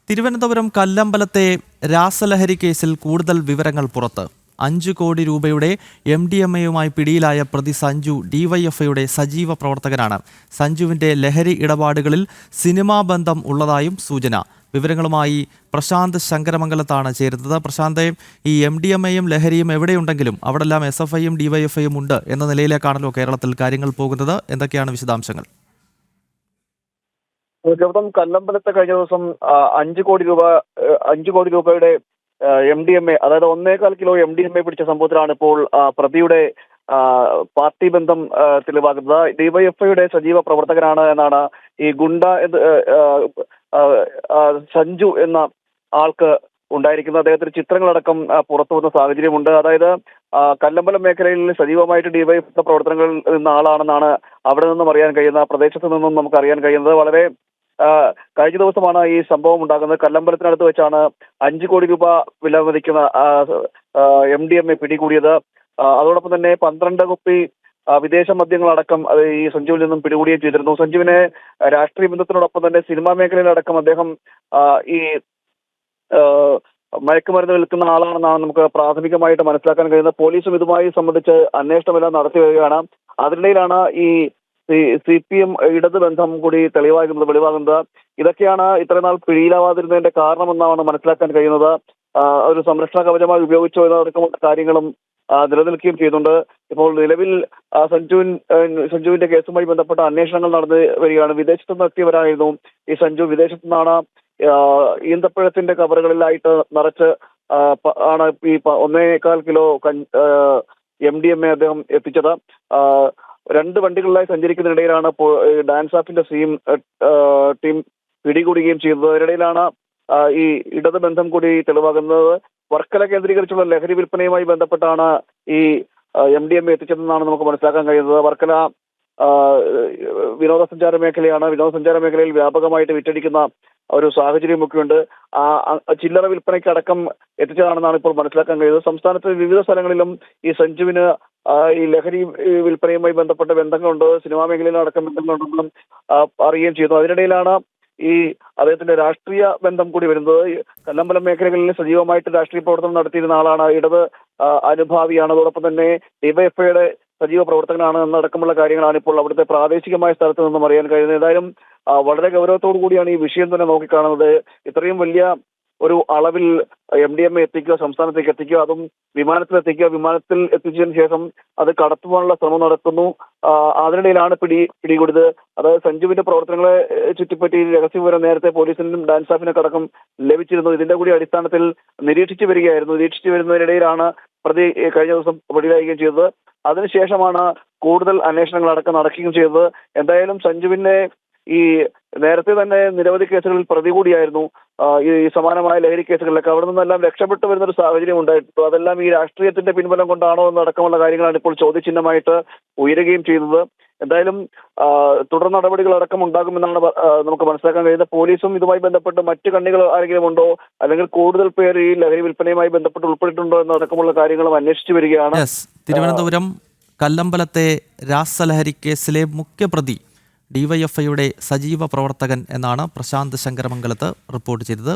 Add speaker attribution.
Speaker 1: തിരുവനന്തപുരം കല്ലമ്പലത്തെ രാസലഹരി കേസിൽ കൂടുതൽ വിവരങ്ങൾ പുറത്ത്. 5 കോടി രൂപയുടെ MDMA-യുമായി പിടിയിലായ പ്രതി സഞ്ജു DYFIയുടെ സജീവ പ്രവർത്തകനാണ്. സഞ്ജുവിന്റെ ലഹരി ഇടപാടുകളിൽ സിനിമാ ബന്ധം ഉള്ളതായും സൂചന. വിവരങ്ങളുമായി പ്രശാന്ത് ശങ്കരമംഗലത്താണ് ചേരുന്നത്. പ്രശാന്ത്, ഈ MDMA-യും ലഹരിയും എവിടെയുണ്ടെങ്കിലും അവിടെല്ലാം SFIയും DYFIയും ഉണ്ട് എന്ന നിലയിലേക്കാണല്ലോ കേരളത്തിൽ കാര്യങ്ങൾ പോകുന്നത്. എന്തൊക്കെയാണ് വിശദാംശങ്ങൾ?
Speaker 2: കല്ലമ്പലത്തെ കഴിഞ്ഞ ദിവസം 5 കോടി രൂപയുടെ MDMA, അതായത് 1.25 കിലോ MDMA പിടിച്ച സംഭവത്തിലാണ് ഇപ്പോൾ പ്രതിയുടെ പാർട്ടി ബന്ധം തെളിവാകുന്നത്. DYFIയുടെ സജീവ പ്രവർത്തകനാണ് എന്നാണ് ഈ ഗുണ്ട സഞ്ജു എന്ന ആൾക്ക് ഉണ്ടായിരിക്കുന്നത്. അദ്ദേഹത്തിന് ചിത്രങ്ങളടക്കം പുറത്തു വന്ന സാഹചര്യമുണ്ട്. അതായത് കല്ലമ്പലം മേഖലയിൽ സജീവമായിട്ട് DYFIയുടെ പ്രവർത്തനങ്ങളിൽ നിന്ന ആളാണെന്നാണ് അവിടെ നിന്നും അറിയാൻ കഴിയുന്ന, പ്രദേശത്ത് നിന്നും നമുക്ക് അറിയാൻ കഴിയുന്നത്. വളരെ കഴിഞ്ഞ ദിവസമാണ് ഈ സംഭവം ഉണ്ടാകുന്നത്. കല്ലമ്പലത്തിനടുത്ത് വെച്ചാണ് 5 കോടി രൂപ വില മതിക്കുന്ന MDMA പിടികൂടിയത്. അതോടൊപ്പം തന്നെ 12 കുപ്പി വിദേശ മദ്യങ്ങളടക്കം ഈ സഞ്ജുവിൽ നിന്നും പിടികൂടുകയും ചെയ്തിരുന്നു. സഞ്ജുവിനെ രാഷ്ട്രീയ ബന്ധത്തിനോടൊപ്പം തന്നെ സിനിമാ മേഖലയിലടക്കം അദ്ദേഹം ഈ മയക്കുമരുന്ന് വിൽക്കുന്ന ആളാണെന്നാണ് നമുക്ക് പ്രാഥമികമായിട്ട് മനസ്സിലാക്കാൻ കഴിയുന്നത്. പോലീസും ഇതുമായി സംബന്ധിച്ച് അന്വേഷണമെല്ലാം നടത്തി വരികയാണ്. അതിനിടയിലാണ് ഈ CPM ഇടത് ബന്ധം കൂടി വെളിവാകുന്നത്. ഇതൊക്കെയാണ് ഇത്രനാൾ പിടിയിലാവാതിരുന്നതിന്റെ കാരണമെന്നാണ് മനസ്സിലാക്കാൻ കഴിയുന്നത്. ഒരു സംരക്ഷണ കവചമായി ഉപയോഗിച്ചോ എന്നടക്കമുള്ള കാര്യങ്ങളും നിലനിൽക്കുകയും ചെയ്യുന്നുണ്ട്. ഇപ്പോൾ നിലവിൽ സഞ്ജുവിന്റെ കേസുമായി ബന്ധപ്പെട്ട അന്വേഷണങ്ങൾ നടന്നു വരികയാണ്. വിദേശത്തു നിന്ന് എത്തിയവരായിരുന്നു ഈ സഞ്ജു. വിദേശത്തു നിന്നാണ് ഈന്തപ്പഴത്തിന്റെ കവറുകളിലായിട്ട് നിറച്ച് ആണ് ഈ 1.25 കിലോ MDMA അദ്ദേഹം എത്തിച്ചത്. 2 വണ്ടികളിലായി സഞ്ചരിക്കുന്നതിനിടയിലാണ് ഡാൻസ് ആപ്പിന്റെ ടീം പിടികൂടുകയും ചെയ്തത്. അതിനിടയിലാണ് ഈ ഇടത് ബന്ധം കൂടി തെളിവാകുന്നത്. വർക്കല കേന്ദ്രീകരിച്ചുള്ള ലഹരി വിൽപ്പനയുമായി ബന്ധപ്പെട്ടാണ് ഈ MDMA എത്തിച്ചതെന്നാണ് നമുക്ക് മനസ്സിലാക്കാൻ കഴിയുന്നത്. വർക്കല വിനോദസഞ്ചാര മേഖലയാണ്. വിനോദസഞ്ചാര മേഖലയിൽ വ്യാപകമായിട്ട് വിറ്റഴിക്കുന്ന ഒരു സാഹചര്യമൊക്കെയുണ്ട്. ചില്ലറ വിൽപ്പനയ്ക്കടക്കം എത്തിച്ചതാണെന്നാണ് ഇപ്പോൾ മനസ്സിലാക്കാൻ കഴിയുന്നത്. സംസ്ഥാനത്ത് വിവിധ സ്ഥലങ്ങളിലും ഈ സഞ്ജുവിന് ഈ ലഹരി വിൽപ്പനയുമായി ബന്ധപ്പെട്ട ബന്ധങ്ങളുണ്ട്, സിനിമാ മേഖലയിലടക്കം ബന്ധങ്ങളുണ്ടെന്നും അറിയുകയും ചെയ്യുന്നു. അതിനിടയിലാണ് ഈ അദ്ദേഹത്തിന്റെ രാഷ്ട്രീയ ബന്ധം കൂടി വരുന്നത്. കല്ലമ്പലം മേഖലകളിൽ സജീവമായിട്ട് രാഷ്ട്രീയ പ്രവർത്തനം നടത്തിയിരുന്ന ആളാണ്. ഇടത് അനുഭാവിയാണ്. അതോടൊപ്പം തന്നെ DYFIയുടെ സജീവ പ്രവർത്തകനാണ് എന്നടക്കമുള്ള കാര്യങ്ങളാണ് ഇപ്പോൾ അവിടുത്തെ പ്രാദേശികമായ സ്ഥലത്ത് നിന്നും അറിയാൻ കഴിയുന്നത്. ഏതായാലും വളരെ ഗൗരവത്തോടു കൂടിയാണ് ഈ വിഷയം തന്നെ നോക്കിക്കാണുന്നത്. ഇത്രയും വലിയ ഒരു അളവിൽ MDMA എത്തിക്കുക, സംസ്ഥാനത്തേക്ക് എത്തിക്കുക, അതും വിമാനത്തിൽ എത്തിച്ചതിന് ശേഷം അത് കടത്തുവാനുള്ള ശ്രമം നടത്തുന്നു. അതിനിടയിലാണ് പിടികൂടിയത്. അതായത് സഞ്ജുവിന്റെ പ്രവർത്തനങ്ങളെ ചുറ്റിപ്പറ്റി രഹസ്യ വിവരം നേരത്തെ പോലീസിനും ഡാൻസ് സ്റ്റാഫിനൊക്കെ അടക്കം ലഭിച്ചിരുന്നു. ഇതിന്റെ കൂടി അടിസ്ഥാനത്തിൽ നിരീക്ഷിച്ചു വരികയായിരുന്നു. നിരീക്ഷിച്ചു വരുന്നതിനിടയിലാണ് പ്രതി കഴിഞ്ഞ ദിവസം പിടിയിലാവുകയും ചെയ്തത്. അതിനുശേഷമാണ് കൂടുതൽ അന്വേഷണങ്ങളടക്കം നടക്കുകയും ചെയ്തത്. എന്തായാലും സഞ്ജുവിനെ ഈ നേരത്തെ തന്നെ നിരവധി കേസുകളിൽ പ്രതി കൂടിയായിരുന്നു. ഈ സമാനമായ ലഹരി കേസുകളിലൊക്കെ അവിടെ നിന്നെല്ലാം രക്ഷപ്പെട്ടു വരുന്ന ഒരു സാഹചര്യം ഉണ്ടായിരുന്നു. അതെല്ലാം ഈ രാഷ്ട്രീയത്തിന്റെ പിൻബലം കൊണ്ടാണോ എന്നടക്കമുള്ള കാര്യങ്ങളാണ് ഇപ്പോൾ ചോദ്യചിഹ്നമായിട്ട് ഉയരുകയും ചെയ്യുന്നത്. എന്തായാലും തുടർ നടപടികളടക്കം ഉണ്ടാകുമെന്നാണ് നമുക്ക് മനസ്സിലാക്കാൻ കഴിയുന്നത്. പോലീസും ഇതുമായി ബന്ധപ്പെട്ട് മറ്റു കണ്ണികൾ ആരെങ്കിലും ഉണ്ടോ, അല്ലെങ്കിൽ കൂടുതൽ പേർ ഈ ലഹരി വിൽപ്പനയുമായി ബന്ധപ്പെട്ട് ഉൾപ്പെട്ടിട്ടുണ്ടോ എന്നടക്കമുള്ള കാര്യങ്ങളും അന്വേഷിച്ചു വരികയാണ്.
Speaker 1: തിരുവനന്തപുരം കല്ലമ്പലത്തെ രാസലഹരി കേസിലെ മുഖ്യപ്രതി DYFIയുടെ സജീവ പ്രവർത്തകൻ എന്നാണ് പ്രശാന്ത് ശങ്കരമംഗലത്ത് റിപ്പോർട്ട് ചെയ്തത്.